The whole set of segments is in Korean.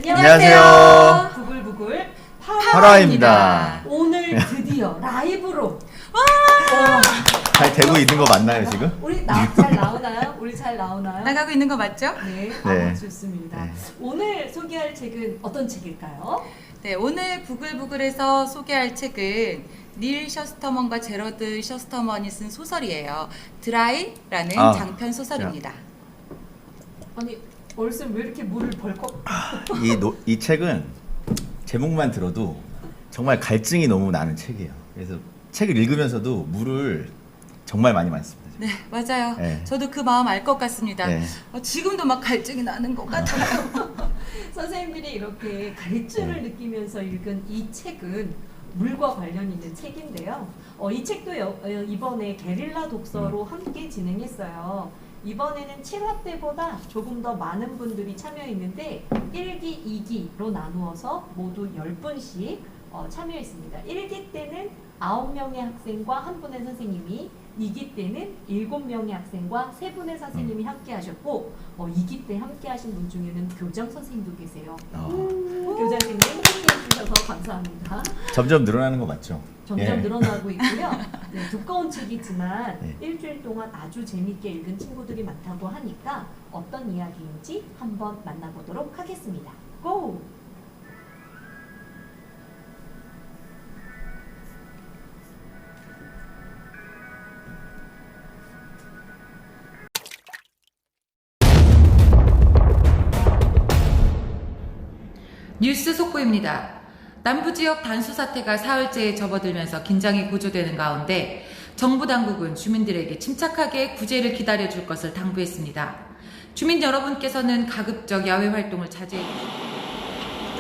안녕하세요. 부글부글 파라입니다. 오늘 드디어 라이브로 잘 되고 있는 거 맞나요 지금? 우리 잘 나오나요? 우리 잘 나오나요? 나가고 있는 거 맞죠? 네, 네. 좋습니다. 네. 오늘 소개할 책은 어떤 책일까요? 네, 오늘 부글부글에서 소개할 책은 닐 셔스터먼과 제러드 셔스터먼이 쓴 소설이에요. 드라이라는 장편 소설입니다. 아니 얼슨 왜 이렇게 물을 벌컥? 이 책은 제목만 들어도 정말 갈증이 너무 나는 책이에요. 그래서 책을 읽으면서도 물을 정말 많이 마셨습니다. 네, 맞아요. 네. 저도 그 마음 알 것 같습니다. 네. 지금도 막 갈증이 나는 것 같아요. 선생님들이 이렇게 갈증을 느끼면서 읽은 이 책은 물과 관련 있는 책인데요. 이 책도 이번에 게릴라 독서로 함께 진행했어요. 이번에는 7화 때보다 조금 더 많은 분들이 참여했는데 1기, 2기로 나누어서 모두 10분씩 참여했습니다. 1기 때는 9명의 학생과 1분의 선생님이, 2기 때는 7명의 학생과 3분의 선생님이 함께 하셨고 2기 때 함께 하신 분 중에는 교장 선생님도 계세요. 교장님님 함께 해주셔서 감사합니다. 점점 늘어나는 거 맞죠? 점점 예. 늘어나고 있고요. 네, 두꺼운 책이지만 네. 일주일 동안 아주 재밌게 읽은 친구들이 많다고 하니까 어떤 이야기인지 한번 만나보도록 하겠습니다. 고! 뉴스 속보입니다. 남부지역 단수 사태가 사흘째에 접어들면서 긴장이 고조되는 가운데 정부 당국은 주민들에게 침착하게 구제를 기다려줄 것을 당부했습니다. 주민 여러분께서는 가급적 야외 활동을 자제해 주십시오.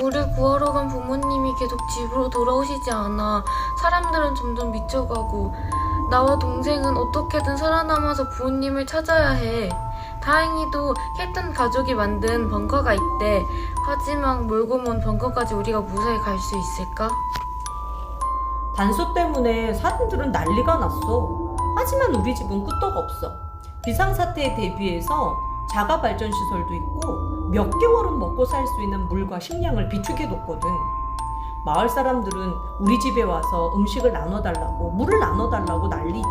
물을 구하러 간 부모님이 계속 집으로 돌아오시지 않아 사람들은 점점 미쳐가고 나와 동생은 어떻게든 살아남아서 부모님을 찾아야 해. 다행히도 캡틴 가족이 만든 벙커가 있대. 하지만 멀고 먼 벙커까지 우리가 무사히 갈 수 있을까? 단수 때문에 사람들은 난리가 났어. 하지만 우리 집은 끄떡없어. 비상사태에 대비해서 자가 발전 시설도 있고 몇 개월은 먹고 살 수 있는 물과 식량을 비축해뒀거든. 마을 사람들은 우리 집에 와서 음식을 나눠달라고, 물을 나눠달라고 난리지.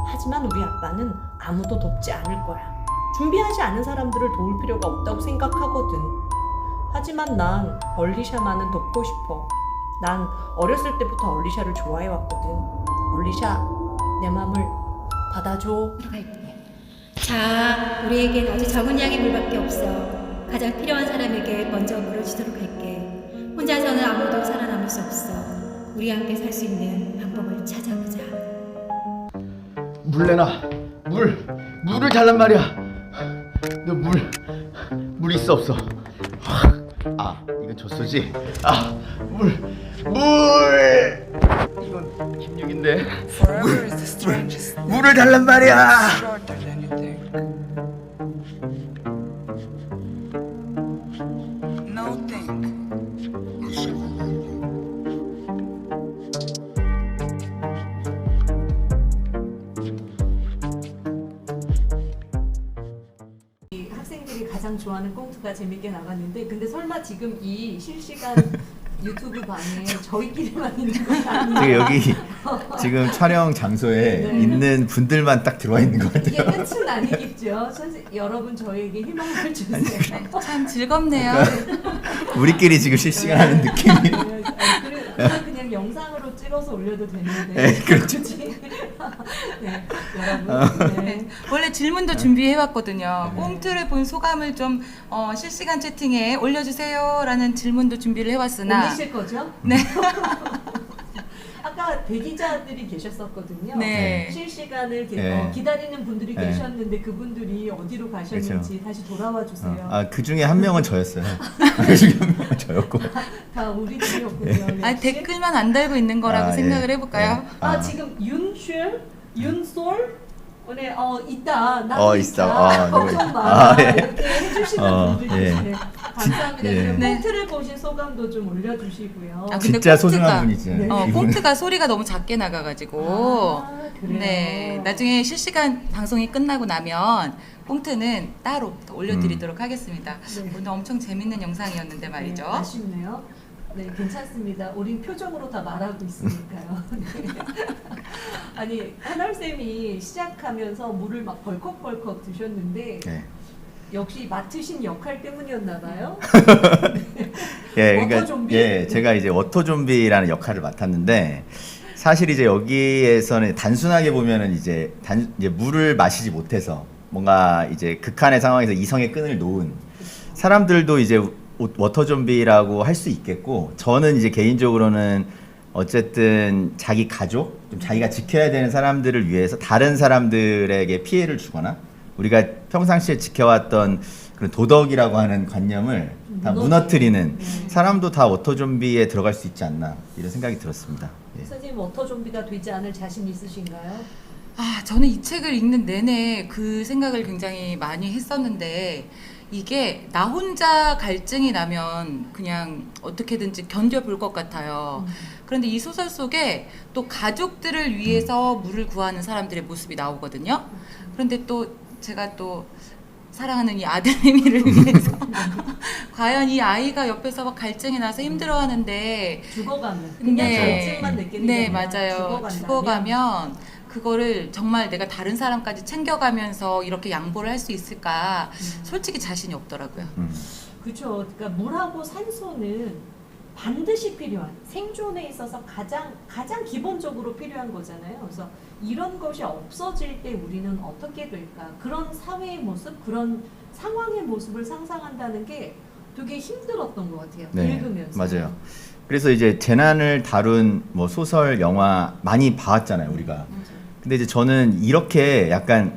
하지만 우리 아빠는 아무도 돕지 않을 거야. 준비하지 않은 사람들을 도울 필요가 없다고 생각하거든. 하지만 난 얼리샤만은 돕고 싶어. 난 어렸을 때부터 얼리샤를 좋아해왔거든. 얼리샤, 내 맘을 받아줘. 자, 우리에겐 아주 적은 양의 물밖에 없어. 가장 필요한 사람에게 먼저 물을 주도록 할게. 혼자서는 아무도 살아남을 수 없어. 우리 함께 살 수 있는 방법을 찾아보자. 물 내놔. 물을 달란 말이야. 너 물 있어 없어? 이건 젖소지. 물. 이건 김육인데. 물을 달란 말이야. 학생들이 가장 좋아하는 꽁트가 재밌게 나갔는데, 근데 설마 지금 이 실시간 유튜브 방에 저희끼리만 있는 건 아니에요? 지금 여기 지금 촬영 장소에 네. 있는 분들만 딱 들어와 있는 것 이게 같아요. 끝은 아니겠죠? 여러분 저에게 희망을 주세요. 참 즐겁네요. 우리끼리 지금 실시간 하는 느낌이. 그냥 영상으로 찍어서 올려도 되는데. 네, 그렇죠. 굳이. 네, 여러분. 네. 원래 질문도 준비해왔거든요. 꽁트를 본 소감을 좀 실시간 채팅에 올려주세요 라는 질문도 준비를 해왔으나 올리실 거죠? 네. 아까 대기자들이 계셨었거든요. 네. 실시간을 네. 기다리는 분들이 네. 계셨는데 그분들이 어디로 가셨는지 다시 돌아와 주세요. 그 중에 한 명은 저였어요. 그 중에 한 명은 저였고. 다 우리 집이었군요. 네. 아니, 댓글만 안 달고 있는 거라고 생각을 예. 해볼까요? 예. 지금 윤솔? 네, 있다. 있어. 있다. 누구 걱정 있- 마. 예. 이렇게 해주시는 분들이 예. 계시네요. 감사합니다. 예. 그리고 네. 꽁트를 보신 소감도 좀 올려주시고요. 아, 근데 진짜 꽁트가- 소중한 분이지. 네. 이분은. 꽁트가 소리가 너무 작게 나가가지고 그래요? 네, 나중에 실시간 방송이 끝나고 나면 꽁트는 따로 더 올려드리도록 하겠습니다. 네. 오늘 엄청 재밌는 영상이었는데 말이죠. 네, 아쉽네요. 네, 괜찮습니다. 우린 표정으로 다 말하고 있으니까요. 네. 아니, 한월쌤이 시작하면서 물을 막 벌컥벌컥 드셨는데 네. 역시 맡으신 역할 때문이었나 봐요. 예, 그러니까 워터좀비? 예, 제가 이제 워터좀비라는 역할을 맡았는데 사실 이제 여기에서는 단순하게 보면은 이제 이제 물을 마시지 못해서 뭔가 이제 극한의 상황에서 이성의 끈을 놓은 사람들도 이제 워터좀비라고 할 수 있겠고, 저는 이제 개인적으로는 어쨌든 자기 가족, 좀 자기가 지켜야 되는 사람들을 위해서 다른 사람들에게 피해를 주거나 우리가 평상시에 지켜왔던 그런 도덕이라고 하는 관념을 다 무너뜨리는 사람도 다 워터좀비에 들어갈 수 있지 않나, 이런 생각이 들었습니다. 예. 선생님 워터좀비가 되지 않을 자신 있으신가요? 저는 이 책을 읽는 내내 그 생각을 굉장히 많이 했었는데, 이게 나 혼자 갈증이 나면 그냥 어떻게든지 견뎌볼 것 같아요. 그런데 이 소설 속에 또 가족들을 위해서 물을 구하는 사람들의 모습이 나오거든요. 그런데 또 제가 또 사랑하는 이 아들내미를 위해서 과연 이 아이가 옆에서 막 갈증이 나서 힘들어하는데 죽어가면 그냥 갈증만 느끼는 게 네, 아니라 맞아요. 죽어가면 그거를 정말 내가 다른 사람까지 챙겨가면서 이렇게 양보를 할 수 있을까, 솔직히 자신이 없더라고요. 그렇죠. 그러니까 물하고 산소는 반드시 필요한, 생존에 있어서 가장 기본적으로 필요한 거잖아요. 그래서 이런 것이 없어질 때 우리는 어떻게 될까? 그런 사회의 모습, 그런 상황의 모습을 상상한다는 게 되게 힘들었던 것 같아요. 네, 읽으면서. 맞아요. 그래서 이제 재난을 다룬 뭐 소설, 영화 많이 봐왔잖아요, 우리가. 근데 이제 저는 이렇게 약간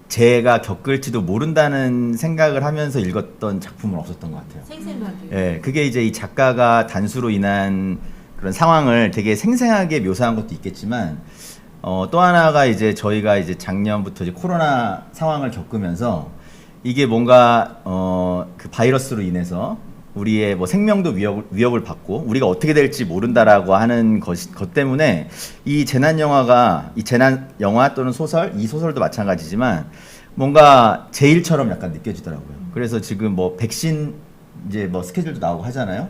제가 겪을지도 모른다는 생각을 하면서 읽었던 작품은 없었던 것 같아요. 생생하게. 예, 그게 이제 이 작가가 단수로 인한 그런 상황을 되게 생생하게 묘사한 것도 있겠지만, 또 하나가 이제 저희가 이제 작년부터 이제 코로나 상황을 겪으면서 이게 뭔가 그 바이러스로 인해서 우리의 뭐 생명도 위협을 받고 우리가 어떻게 될지 모른다라고 하는 것 때문에 이 재난 영화 또는 소설, 이 소설도 마찬가지지만 뭔가 제 일처럼 약간 느껴지더라고요. 그래서 지금 뭐 백신 이제 뭐 스케줄도 나오고 하잖아요.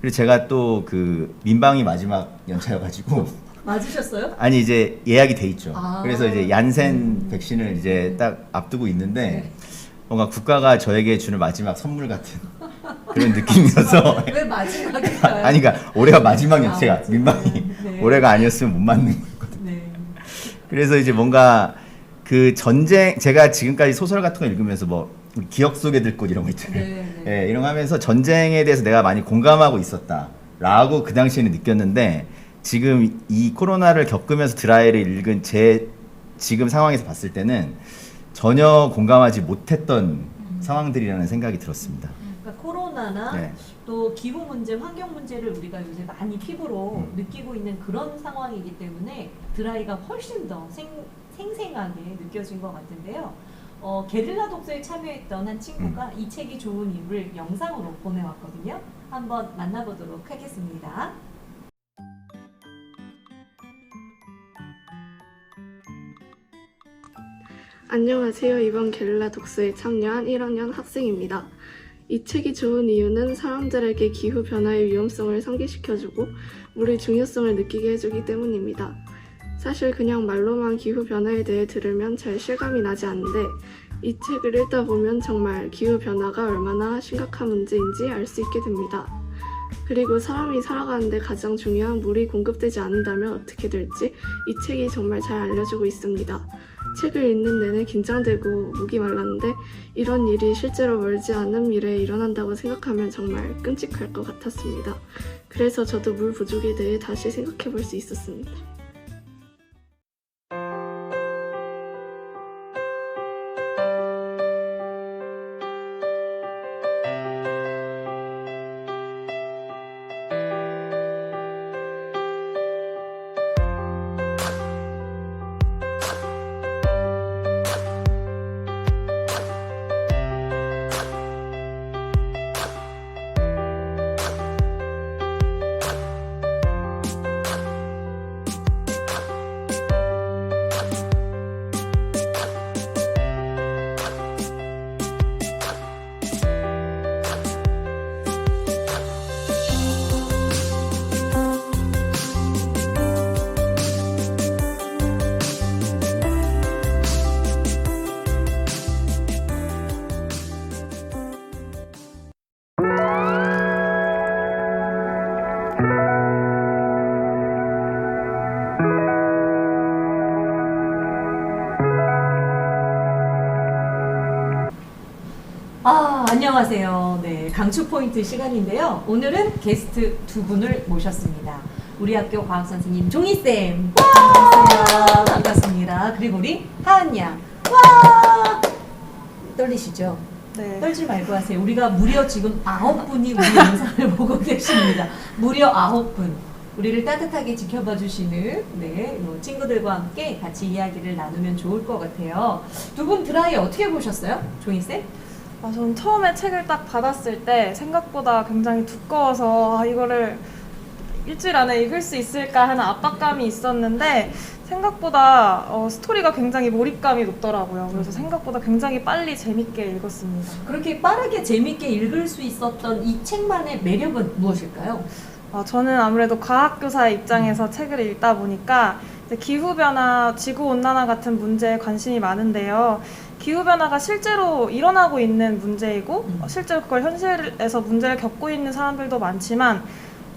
그리고 제가 또 그 민방위 마지막 연차여가지고 맞으셨어요? 아니 이제 예약이 돼 있죠. 아. 그래서 이제 얀센 백신을 이제 딱 앞두고 있는데 뭔가 국가가 저에게 주는 마지막 선물 같은 그런 느낌이어서 왜 마지막일까요? 아니 그러니까 올해가 마지막 연체가 맞아요. 민방위 네. 올해가 아니었으면 못 맞는 거거든요. 네. 그래서 이제 뭔가 그 전쟁, 제가 지금까지 소설 같은 거 읽으면서 뭐 우리 기억 속에 들 곳 이런 거 있잖아요. 네, 예, 이런 거 하면서 전쟁에 대해서 내가 많이 공감하고 있었다라고 그 당시에는 느꼈는데, 지금 이 코로나를 겪으면서 드라이를 읽은 제 지금 상황에서 봤을 때는 전혀 공감하지 못했던 상황들이라는 생각이 들었습니다. 그러니까 코로나나 네. 또 기후 문제, 환경 문제를 우리가 요새 많이 피부로 느끼고 있는 그런 상황이기 때문에 드라이가 훨씬 더 생생하게 느껴진 것 같은데요. 게릴라 독서에 참여했던 한 친구가 이 책이 좋은 이유를 영상으로 보내왔거든요. 한번 만나보도록 하겠습니다. 안녕하세요. 이번 게릴라 독서에 참여한 1학년 학생입니다. 이 책이 좋은 이유는 사람들에게 기후변화의 위험성을 상기시켜주고 물의 중요성을 느끼게 해주기 때문입니다. 사실 그냥 말로만 기후변화에 대해 들으면 잘 실감이 나지 않는데, 이 책을 읽다 보면 정말 기후변화가 얼마나 심각한 문제인지 알 수 있게 됩니다. 그리고 사람이 살아가는데 가장 중요한 물이 공급되지 않는다면 어떻게 될지 이 책이 정말 잘 알려주고 있습니다. 책을 읽는 내내 긴장되고 목이 말랐는데 이런 일이 실제로 멀지 않은 미래에 일어난다고 생각하면 정말 끔찍할 것 같았습니다. 그래서 저도 물 부족에 대해 다시 생각해 볼 수 있었습니다. 안녕하세요. 네, 강추 포인트 시간인데요. 오늘은 게스트 두 분을 모셨습니다. 우리 학교 과학 선생님 종희쌤. 안녕하세요. 반갑습니다. 그리고 우리 하은 양. 와! 떨리시죠? 네. 떨지 말고 하세요. 우리가 무려 지금 9분이 우리 영상을 보고 계십니다. 무려 9분. 우리를 따뜻하게 지켜봐 주시는 친구들과 함께 같이 이야기를 나누면 좋을 것 같아요. 두 분 드라이 어떻게 보셨어요? 종희쌤? 저는 처음에 책을 딱 받았을 때 생각보다 굉장히 두꺼워서 이거를 일주일 안에 읽을 수 있을까 하는 압박감이 있었는데 생각보다 스토리가 굉장히 몰입감이 높더라고요. 그래서 생각보다 굉장히 빨리 재밌게 읽었습니다. 그렇게 빠르게 재밌게 읽을 수 있었던 이 책만의 매력은 무엇일까요? 저는 아무래도 과학교사의 입장에서 책을 읽다 보니까 이제 기후변화, 지구온난화 같은 문제에 관심이 많은데요. 기후변화가 실제로 일어나고 있는 문제이고 실제로 그걸 현실에서 문제를 겪고 있는 사람들도 많지만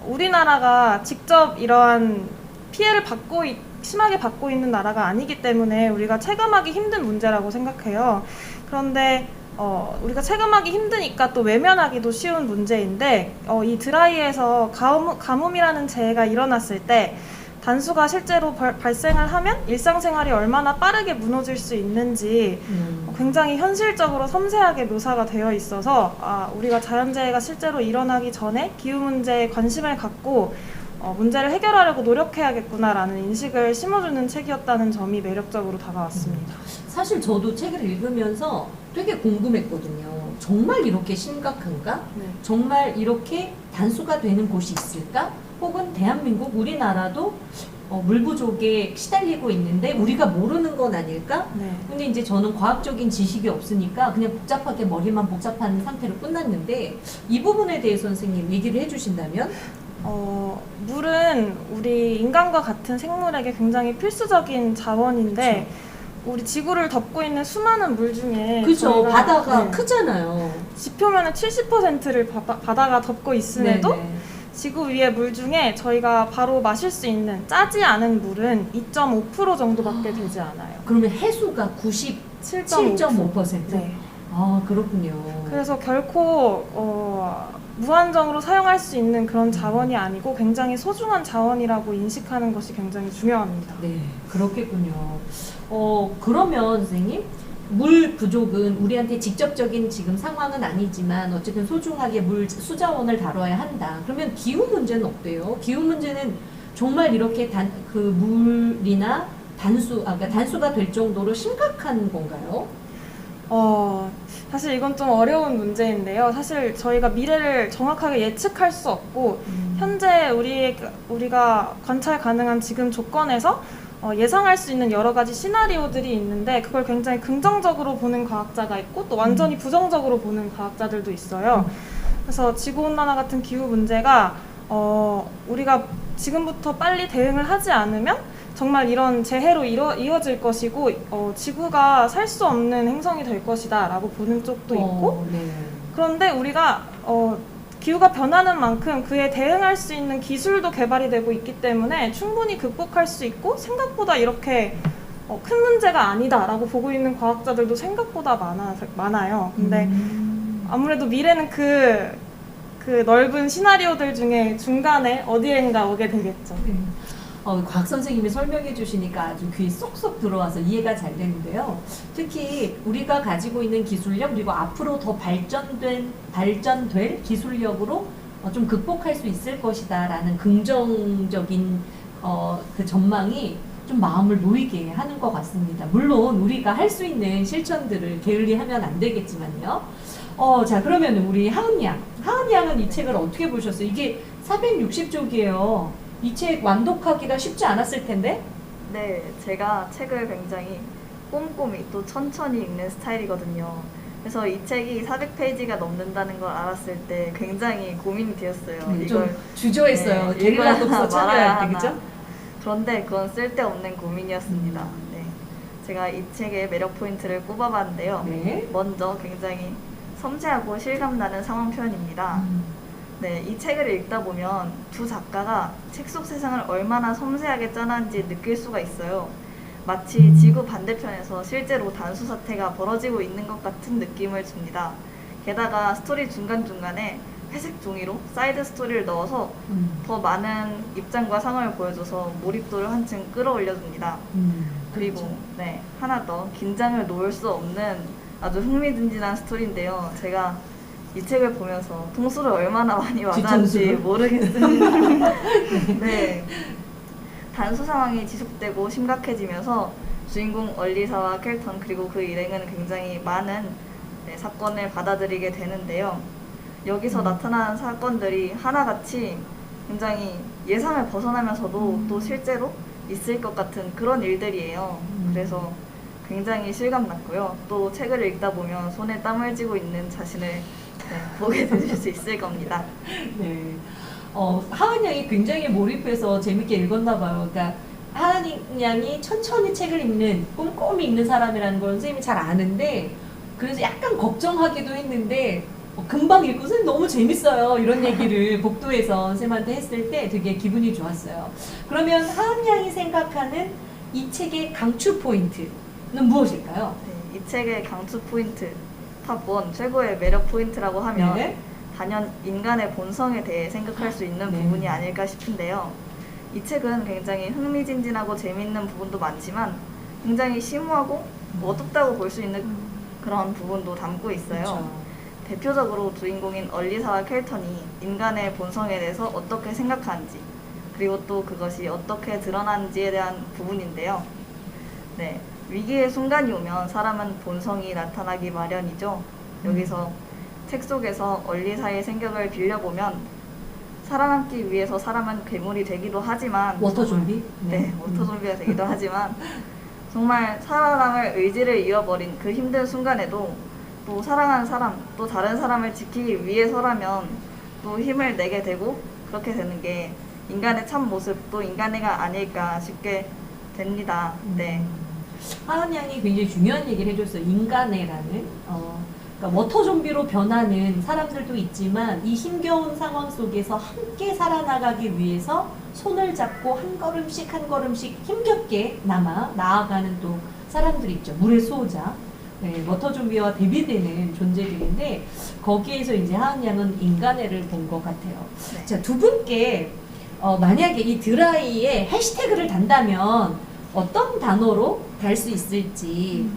우리나라가 직접 이러한 피해를 심하게 받고 있는 나라가 아니기 때문에 우리가 체감하기 힘든 문제라고 생각해요. 그런데 우리가 체감하기 힘드니까 또 외면하기도 쉬운 문제인데 이 드라이에서 가뭄이라는 재해가 일어났을 때 단수가 실제로 발생을 하면 일상생활이 얼마나 빠르게 무너질 수 있는지 굉장히 현실적으로 섬세하게 묘사가 되어 있어서 우리가 자연재해가 실제로 일어나기 전에 기후 문제에 관심을 갖고 문제를 해결하려고 노력해야겠구나라는 인식을 심어주는 책이었다는 점이 매력적으로 다가왔습니다. 사실 저도 책을 읽으면서 되게 궁금했거든요. 정말 이렇게 심각한가? 네. 정말 이렇게 단수가 되는 곳이 있을까? 혹은 대한민국, 우리나라도 물 부족에 시달리고 있는데 우리가 모르는 건 아닐까? 네. 근데 이제 저는 과학적인 지식이 없으니까 그냥 복잡하게 머리만 복잡한 상태로 끝났는데 이 부분에 대해서 선생님 얘기를 해주신다면? 물은 우리 인간과 같은 생물에게 굉장히 필수적인 자원인데 우리 지구를 덮고 있는 수많은 물 중에 그죠. 바다가 네, 크잖아요. 지표면의 70%를 바다가 덮고 있음에도 네네. 지구 위의 물 중에 저희가 바로 마실 수 있는 짜지 않은 물은 2.5% 정도밖에 되지 않아요. 그러면 해수가 97.5%? 네. 아, 그렇군요. 그래서 결코 무한정으로 사용할 수 있는 그런 자원이 아니고 굉장히 소중한 자원이라고 인식하는 것이 굉장히 중요합니다. 네, 그렇겠군요. 그러면 선생님, 물 부족은 우리한테 직접적인 지금 상황은 아니지만 어쨌든 소중하게 물 수자원을 다뤄야 한다. 그러면 기후 문제는 어때요? 기후 문제는 정말 이렇게 그 물이나 그러니까 단수가 될 정도로 심각한 건가요? 사실 이건 좀 어려운 문제인데요. 사실 저희가 미래를 정확하게 예측할 수 없고 현재 우리가 관찰 가능한 지금 조건에서 예상할 수 있는 여러 가지 시나리오들이 있는데 그걸 굉장히 긍정적으로 보는 과학자가 있고 또 완전히 부정적으로 보는 과학자들도 있어요. 그래서 지구온난화 같은 기후 문제가 우리가 지금부터 빨리 대응을 하지 않으면 정말 이런 재해로 이어질 것이고 지구가 살 수 없는 행성이 될 것이다 라고 보는 쪽도 있고 네. 그런데 우리가 기후가 변하는 만큼 그에 대응할 수 있는 기술도 개발이 되고 있기 때문에 충분히 극복할 수 있고 생각보다 이렇게 큰 문제가 아니다 라고 보고 있는 과학자들도 생각보다 많아요. 근데 아무래도 미래는 그 넓은 시나리오들 중에 중간에 어디엔가 오게 되겠죠. 과학 선생님이 설명해 주시니까 아주 귀에 쏙쏙 들어와서 이해가 잘 되는데요. 특히 우리가 가지고 있는 기술력 그리고 앞으로 더 발전될 기술력으로 좀 극복할 수 있을 것이다라는 긍정적인 그 전망이 좀 마음을 놓이게 하는 것 같습니다. 물론 우리가 할 수 있는 실천들을 게을리하면 안 되겠지만요. 자, 그러면 우리 하은 양은 이 책을 어떻게 보셨어요? 이게 460쪽이에요. 이 책 완독하기가 쉽지 않았을 텐데? 네, 제가 책을 굉장히 꼼꼼히 또 천천히 읽는 스타일이거든요. 그래서 이 책이 400페이지가 넘는다는 걸 알았을 때 굉장히 고민이 되었어요. 좀 이걸 주저했어요. 게릴라 독서 참여할 때, 그죠? 그런데 그건 쓸데없는 고민이었습니다. 네, 제가 이 책의 매력 포인트를 꼽아봤는데요. 네. 먼저 굉장히 섬세하고 실감나는 상황 표현입니다. 네, 이 책을 읽다 보면 두 작가가 책 속 세상을 얼마나 섬세하게 짜놨는지 느낄 수가 있어요. 마치 지구 반대편에서 실제로 단수 사태가 벌어지고 있는 것 같은 느낌을 줍니다. 게다가 스토리 중간중간에 회색 종이로 사이드 스토리를 넣어서 더 많은 입장과 상황을 보여줘서 몰입도를 한층 끌어올려줍니다. 그리고 네, 하나 더 긴장을 놓을 수 없는 아주 흥미진진한 스토리인데요. 제가 이 책을 보면서 통수를 얼마나 많이 맞았는지 뒤통수를? 모르겠습니다. 네, 단수 상황이 지속되고 심각해지면서 주인공 얼리사와 켈턴 그리고 그 일행은 굉장히 많은 사건을 받아들이게 되는데요. 여기서 나타나는 사건들이 하나같이 굉장히 예상을 벗어나면서도 또 실제로 있을 것 같은 그런 일들이에요. 그래서 굉장히 실감났고요. 또 책을 읽다 보면 손에 땀을 쥐고 있는 자신을 보게 되실 수 있을 겁니다. 네. 하은 양이 굉장히 몰입해서 재밌게 읽었나 봐요. 그러니까 하은 양이 천천히 책을 읽는, 꼼꼼히 읽는 사람이라는 걸 선생님이 잘 아는데, 그래서 약간 걱정하기도 했는데 금방 읽고 선생님 너무 재밌어요. 이런 얘기를 복도에서 선생님한테 했을 때 되게 기분이 좋았어요. 그러면 하은 양이 생각하는 이 책의 강추 포인트는 무엇일까요? 네, 이 책의 강추 포인트 탑1 최고의 매력 포인트라고 하면 네. 단연 인간의 본성에 대해 생각할 수 있는 네. 부분이 아닐까 싶은데요. 이 책은 굉장히 흥미진진하고 재미있는 부분도 많지만 굉장히 심오하고 어둡다고 볼 수 있는 그런 부분도 담고 있어요. 그렇죠. 대표적으로 주인공인 얼리사와 켈턴이 인간의 본성에 대해서 어떻게 생각하는지 그리고 또 그것이 어떻게 드러나는지에 대한 부분인데요. 네, 위기의 순간이 오면 사람은 본성이 나타나기 마련이죠. 여기서 책 속에서 얼리사의 생각을 빌려보면 살아남기 위해서 사람은 괴물이 되기도 하지만 워터 좀비? 네, 워터 좀비가 되기도 하지만 정말 살아남을 의지를 잃어버린 그 힘든 순간에도 또 사랑하는 사람, 또 다른 사람을 지키기 위해서라면 또 힘을 내게 되고 그렇게 되는 게 인간의 참 모습, 또 인간애가 아닐까 싶게 됩니다. 네. 하은 양이 굉장히 중요한 얘기를 해줬어요. 인간애라는. 그러니까 워터 좀비로 변하는 사람들도 있지만 이 힘겨운 상황 속에서 함께 살아나가기 위해서 손을 잡고 한 걸음씩 한 걸음씩 힘겹게 나아가는 또 사람들이 있죠. 물의 수호자. 네, 워터 좀비와 대비되는 존재들인데 거기에서 이제 하은 양은 인간애를 본 것 같아요. 네. 자, 두 분께 만약에 이 드라이에 해시태그를 단다면 어떤 단어로 달 수 있을지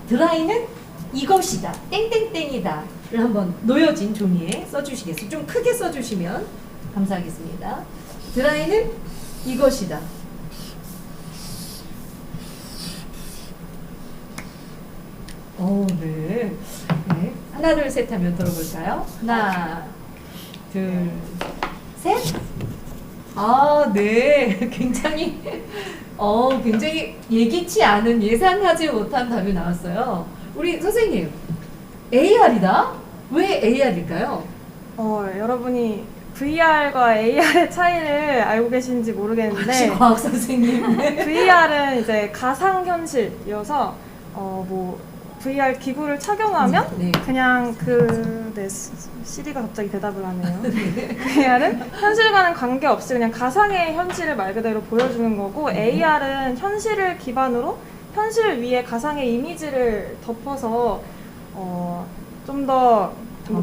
드라이는 이것이다, 땡땡땡이다를 한번 놓여진 종이에 써주시겠어요? 좀 크게 써주시면 감사하겠습니다. 드라이는 이것이다. 네. 네. 하나, 둘, 셋 하면 들어볼까요? 하나, 둘, 셋. 네. 굉장히 예기치 않은, 예상하지 못한 답이 나왔어요. 우리 선생님, AR이다? 왜 AR일까요? 여러분이 VR과 AR의 차이를 알고 계신지 모르겠는데 과학 선생님. VR은 이제 가상현실이어서 VR 기구를 착용하면 네. 그냥 CD가 갑자기 대답을 하네요. VR은 현실과는 관계없이 그냥 가상의 현실을 말 그대로 보여주는 거고 AR은 현실을 기반으로 현실 위에 가상의 이미지를 덮어서 좀 더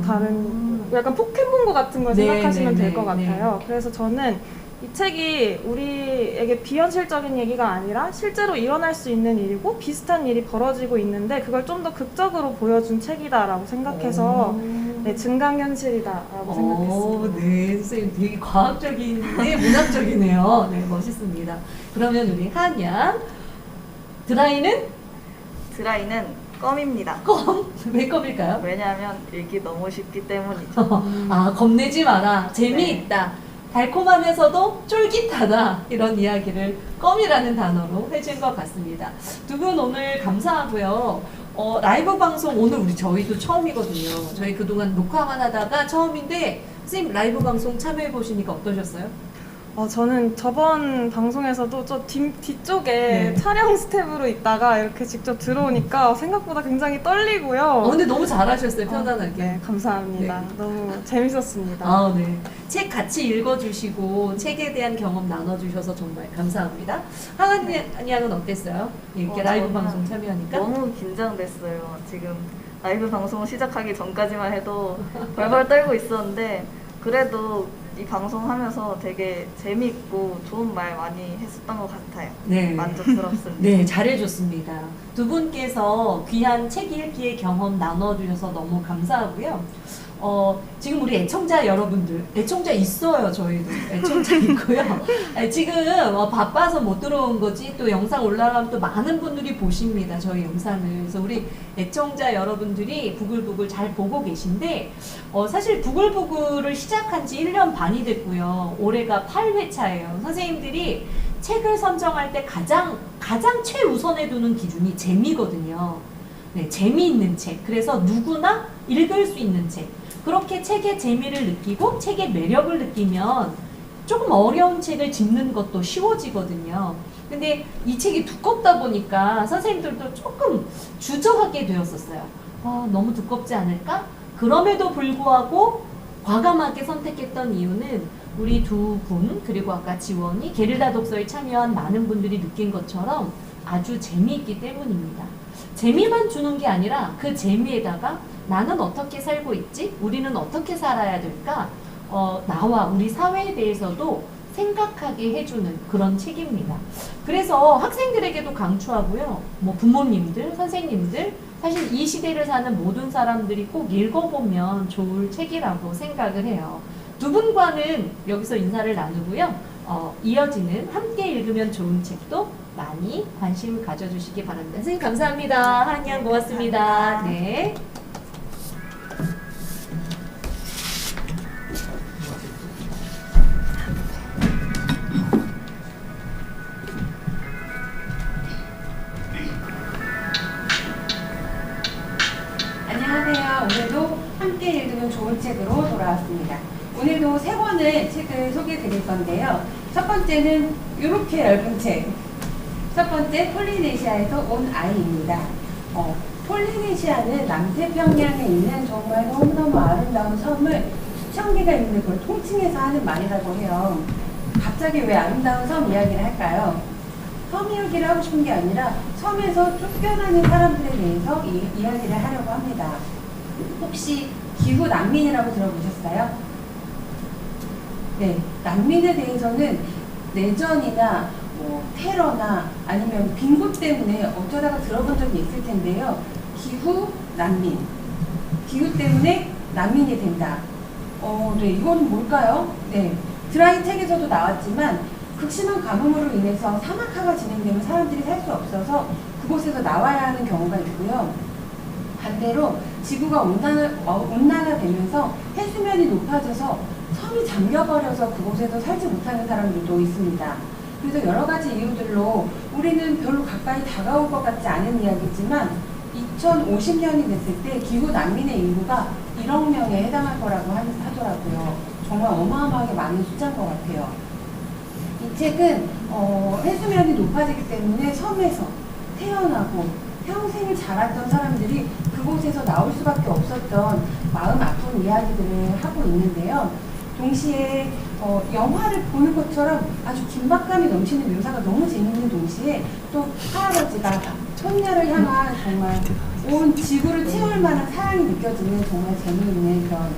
다른 약간 포켓몬고 같은 걸 네, 생각하시면 네, 될 것 네, 같아요. 그래서 저는 이 책이 우리에게 비현실적인 얘기가 아니라 실제로 일어날 수 있는 일이고 비슷한 일이 벌어지고 있는데 그걸 좀 더 극적으로 보여준 책이다라고 생각해서 네, 증강현실이다라고 생각했습니다. 네, 선생님 되게 과학적인데 문학적이네요. 네, 멋있습니다. 그러면 우리 한양 드라이는 껌입니다. 왜 껌일까요? 왜냐하면 읽기 너무 쉽기 때문이죠. 겁내지 마라. 재미있다. 달콤하면서도 쫄깃하다. 이런 이야기를 껌이라는 단어로 해준 것 같습니다. 두 분 오늘 감사하고요. 라이브 방송 오늘 저희도 처음이거든요. 저희 그동안 녹화만 하다가 처음인데 선생님 라이브 방송 참여해 보시니까 어떠셨어요? 저는 저번 방송에서도 저 뒤쪽에 네. 촬영 스텝으로 있다가 이렇게 직접 들어오니까 생각보다 굉장히 떨리고요. 근데 너무 잘하셨어요. 편안하게. 네, 감사합니다. 네. 너무 재밌었습니다. 네. 책 같이 읽어주시고 책에 대한 경험 나눠주셔서 정말 감사합니다. 하은 양은 어땠어요? 이렇게 라이브 저는 방송 참여하니까? 너무 긴장됐어요. 지금 라이브 방송 시작하기 전까지만 해도 벌벌 떨고 있었는데 그래도 이 방송하면서 되게 재미있고 좋은 말 많이 했었던 것 같아요. 네. 만족스럽습니다. 네, 잘해줬습니다. 두 분께서 귀한 책 읽기의 경험 나눠주셔서 너무 감사하고요. 지금 우리 애청자 여러분들, 애청자 있어요, 저희도. 애청자 있고요. 지금 바빠서 못 들어온 거지, 또 영상 올라가면 또 많은 분들이 보십니다, 저희 영상을. 그래서 우리 애청자 여러분들이 부글부글 잘 보고 계신데, 사실 부글부글을 시작한 지 1년 반이 됐고요. 올해가 8회차예요. 선생님들이 책을 선정할 때 가장 최우선에 두는 기준이 재미거든요. 네, 재미있는 책. 그래서 누구나 읽을 수 있는 책. 그렇게 책의 재미를 느끼고 책의 매력을 느끼면 조금 어려운 책을 짚는 것도 쉬워지거든요. 근데 이 책이 두껍다 보니까 선생님들도 조금 주저하게 되었었어요. 너무 두껍지 않을까? 그럼에도 불구하고 과감하게 선택했던 이유는 우리 두 분, 그리고 아까 지원이 게릴라 독서에 참여한 많은 분들이 느낀 것처럼 아주 재미있기 때문입니다. 재미만 주는 게 아니라 그 재미에다가 나는 어떻게 살고 있지? 우리는 어떻게 살아야 될까? 나와 우리 사회에 대해서도 생각하게 해주는 그런 책입니다. 그래서 학생들에게도 강추하고요. 뭐 부모님들, 선생님들, 사실 이 시대를 사는 모든 사람들이 꼭 읽어보면 좋을 책이라고 생각을 해요. 두 분과는 여기서 인사를 나누고요. 이어지는 함께 읽으면 좋은 책도 많이 관심 가져주시기 바랍니다. 선생님 감사합니다. 한양 고맙습니다. 네. 안녕하세요. 오늘도 함께 읽으면 좋은 책으로 돌아왔습니다. 오늘도 세 권의 책을 소개해 드릴 건데요. 첫 번째는 이렇게 얇은 책. 첫 번째 폴리네시아에서 온 아이입니다. 폴리네시아는 남태평양에 있는 정말 너무너무 아름다운 섬을 수천 개가 있는 걸 통칭해서 하는 말이라고 해요. 갑자기 왜 아름다운 섬 이야기를 할까요? 섬 이야기를 하고 싶은 게 아니라 섬에서 쫓겨나는 사람들에 대해서 이야기를 하려고 합니다. 혹시 기후 난민이라고 들어보셨어요? 네, 난민에 대해서는 내전이나 테러나 아니면 빈곤 때문에 어쩌다가 들어본 적이 있을 텐데요. 기후 난민. 기후 때문에 난민이 된다. 네, 이건 뭘까요? 네, 드라이 책에서도 나왔지만 극심한 가뭄으로 인해서 사막화가 진행되면 사람들이 살 수 없어서 그곳에서 나와야 하는 경우가 있고요. 반대로 지구가 온난화되면서 해수면이 높아져서 섬이 잠겨버려서 그곳에서 살지 못하는 사람들도 있습니다. 그래서 여러 가지 이유들로 우리는 별로 가까이 다가올 것 같지 않은 이야기지만 2050년이 됐을 때 기후 난민의 인구가 1억 명에 해당할 거라고 하더라고요. 정말 어마어마하게 많은 숫자인 것 같아요. 이 책은 해수면이 높아지기 때문에 섬에서 태어나고 평생을 자랐던 사람들이 그곳에서 나올 수밖에 없었던 마음 아픈 이야기들을 하고 있는데요. 동시에 영화를 보는 것처럼 아주 긴박감이 넘치는 묘사가 너무 재밌는 동시에 또 할아버지가 손녀를 향한 정말 온 지구를 채울 만한 사랑이 느껴지는 정말 재미있는 그런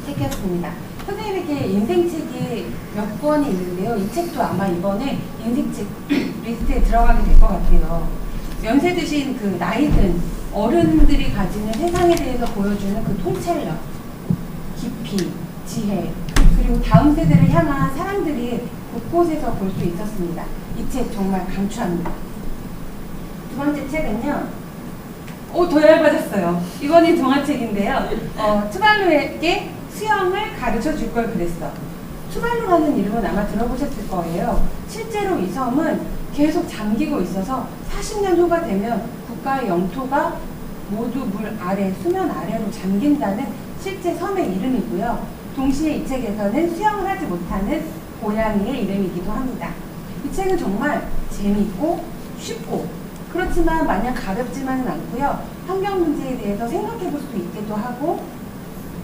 책이었습니다. 선생님에게 인생책이 몇 권이 있는데요. 이 책도 아마 이번에 인생책 리스트에 들어가게 될 것 같아요. 연세 드신 그 나이든 어른들이 가지는 세상에 대해서 보여주는 그 통찰력, 깊이, 지혜, 그리고 다음 세대를 향한 사랑들이 곳곳에서 볼 수 있었습니다. 이 책 정말 강추합니다. 두 번째 책은요. 더 얇아졌어요. 이번엔 동화책인데요. 투발루에게 수영을 가르쳐 줄 걸 그랬어. 투발루라는 이름은 아마 들어보셨을 거예요. 실제로 이 섬은 계속 잠기고 있어서 40년 후가 되면 국가의 영토가 모두 물 아래, 수면 아래로 잠긴다는 실제 섬의 이름이고요. 동시에 이 책에서는 수영을 하지 못하는 고양이의 이름이기도 합니다. 이 책은 정말 재미있고 쉽고 그렇지만 마냥 가볍지만은 않고요. 환경 문제에 대해서 생각해 볼 수 있기도 하고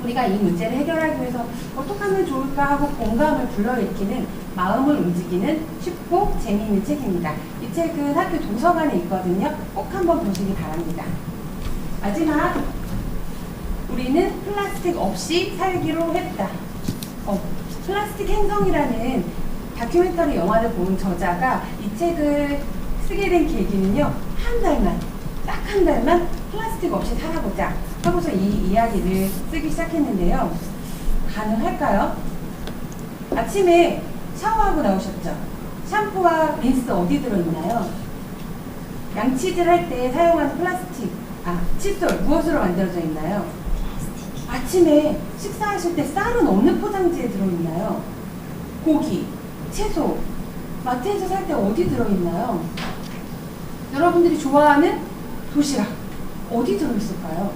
우리가 이 문제를 해결하기 위해서 어떻게 하면 좋을까 하고 공감을 불러일으키는 마음을 움직이는 쉽고 재미있는 책입니다. 이 책은 학교 도서관에 있거든요. 꼭 한번 보시기 바랍니다. 마지막, 우리는 플라스틱 없이 살기로 했다. 플라스틱 행성이라는 다큐멘터리 영화를 본 저자가 이 책을 쓰게 된 계기는요, 딱 한 달만 플라스틱 없이 살아보자 하고서 이 이야기를 쓰기 시작했는데요. 가능할까요? 아침에 샤워하고 나오셨죠? 샴푸와 린스 어디 들어있나요? 양치질 할 때 사용하는 칫솔 무엇으로 만들어져 있나요? 아침에 식사하실 때 쌀은 어느 포장지에 들어있나요? 고기, 채소, 마트에서 살 때 어디 들어있나요? 여러분들이 좋아하는 도시락 어디 들어있을까요?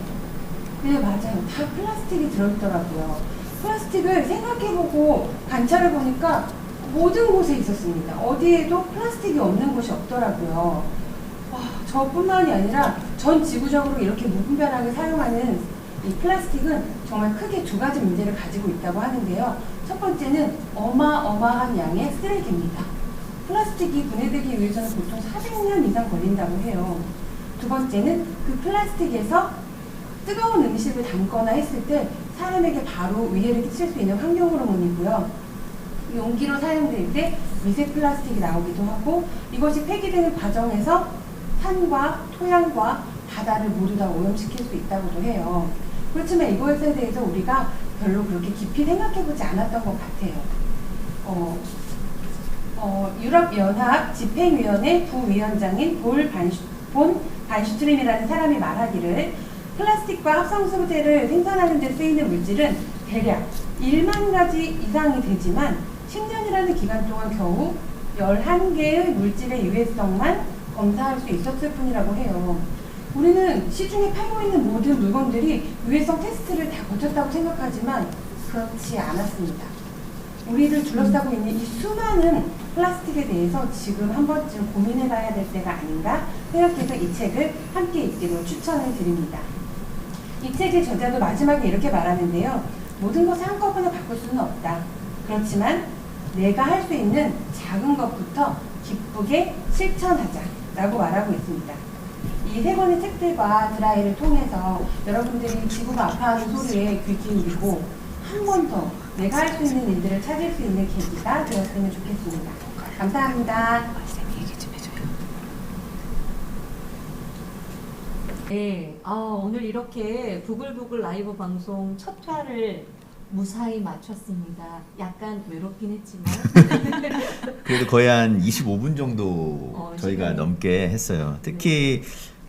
네, 맞아요. 다 플라스틱이 들어있더라고요. 플라스틱을 생각해보고 관찰해보니까 모든 곳에 있었습니다. 어디에도 플라스틱이 없는 곳이 없더라고요. 저뿐만이 아니라 전 지구적으로 이렇게 무분별하게 사용하는 이 플라스틱은 정말 크게 두 가지 문제를 가지고 있다고 하는데요. 첫 번째는 어마어마한 양의 쓰레기입니다. 플라스틱이 분해되기 위해서는 보통 400년 이상 걸린다고 해요. 두 번째는 그 플라스틱에서 뜨거운 음식을 담거나 했을 때 사람에게 바로 위해를 끼칠 수 있는 환경 호르몬이고요. 용기로 사용될 때 미세 플라스틱이 나오기도 하고, 이것이 폐기되는 과정에서 산과 토양과 바다를 모두 다 오염시킬 수 있다고도 해요. 그렇지만 이것에 대해서 우리가 별로 그렇게 깊이 생각해보지 않았던 것 같아요. 유럽연합 집행위원회 부위원장인 본 반슈트림이라는 사람이 말하기를, 플라스틱과 합성 소재를 생산하는 데 쓰이는 물질은 대략 1만 가지 이상이 되지만 10년이라는 기간 동안 겨우 11개의 물질의 유해성만 검사할 수 있었을 뿐이라고 해요. 우리는 시중에 팔고 있는 모든 물건들이 유해성 테스트를 다 거쳤다고 생각하지만 그렇지 않았습니다. 우리를 둘러싸고 있는 이 수많은 플라스틱에 대해서 지금 한 번쯤 고민해봐야 될 때가 아닌가 생각해서 이 책을 함께 읽기로 추천을 드립니다. 이 책의 저자도 마지막에 이렇게 말하는데요. 모든 것을 한꺼번에 바꿀 수는 없다. 그렇지만 내가 할 수 있는 작은 것부터 기쁘게 실천하자 라고 말하고 있습니다. 이 세 권의 책들과 드라이를 통해서 여러분들이 지구가 아파하는 소리에 귀 기울이고 한 번 더 내가 할 수 있는 일들을 찾을 수 있는 계기가 되었으면 좋겠습니다. 감사합니다. 네, 오늘 이렇게 부글부글 라이브 방송 첫 회를 무사히 마쳤습니다. 약간 외롭긴 했지만 그래도 거의 한 25분 정도 저희가 지금. 넘게 했어요. 특히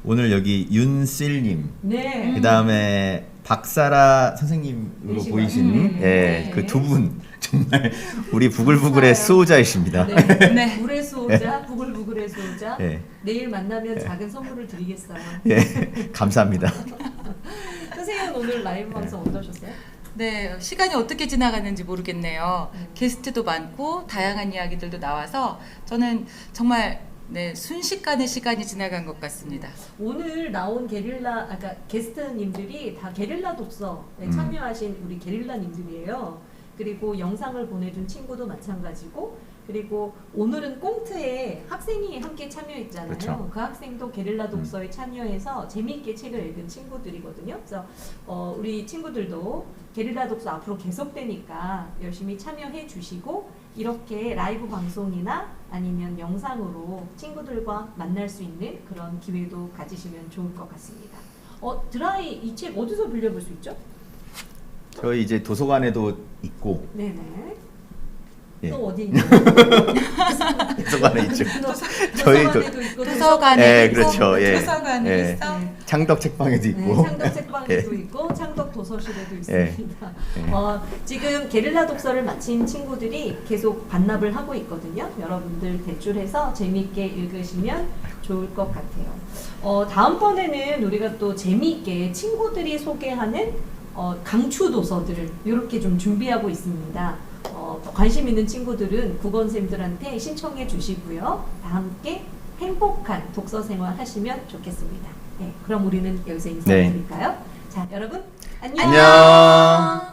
오늘 여기 윤슬님, 네. 그 다음에 박사라 선생님으로 되시고요. 보이신 네. 그 두 분 정말 우리 부글부글의 수호자이십니다. 네. 물의 수호자, 부글부글의 수호자. 네. 내일 만나면 작은 선물을 드리겠어요. 예, 감사합니다. 선생님 오늘 라이브 방송 어떠셨어요? 네, 시간이 어떻게 지나갔는지 모르겠네요. 게스트도 많고 다양한 이야기들도 나와서 저는 정말 순식간에 시간이 지나간 것 같습니다. 오늘 나온 그러니까 게스트님들이 다 게릴라 독서에 참여하신 우리 게릴라님들이에요. 그리고 영상을 보내준 친구도 마찬가지고, 그리고 오늘은 꽁트에 학생이 함께 참여했잖아요. 그렇죠. 그 학생도 게릴라 독서에 참여해서 재미있게 책을 읽은 친구들이거든요. 그래서 우리 친구들도 게릴라 독서 앞으로 계속되니까 열심히 참여해 주시고, 이렇게 라이브 방송이나 아니면 영상으로 친구들과 만날 수 있는 그런 기회도 가지시면 좋을 것 같습니다. 드라이 이 책 어디서 빌려볼 수 있죠? 저희 이제 도서관에도 있고, 네네. 예. 또 어디 있나요? 도서관에 있죠. 도서관에도 있고, 도서관에 있고, 그렇죠. 예. 도서관에 예. 있어. 창덕 책방에도 있고, 창덕 책방에도 있고, 창덕 도서실에도 있습니다. 예. 지금 게릴라 독서를 마친 친구들이 계속 반납을 하고 있거든요. 여러분들 대출해서 재미있게 읽으시면 좋을 것 같아요. 다음번에는 우리가 또 재미있게 친구들이 소개하는 강추 도서들을 이렇게 좀 준비하고 있습니다. 관심 있는 친구들은 국어선생님들한테 신청해 주시고요. 다 함께 행복한 독서 생활 하시면 좋겠습니다. 네, 그럼 우리는 여기서 인사드릴까요? 자, 여러분 안녕. 안녕.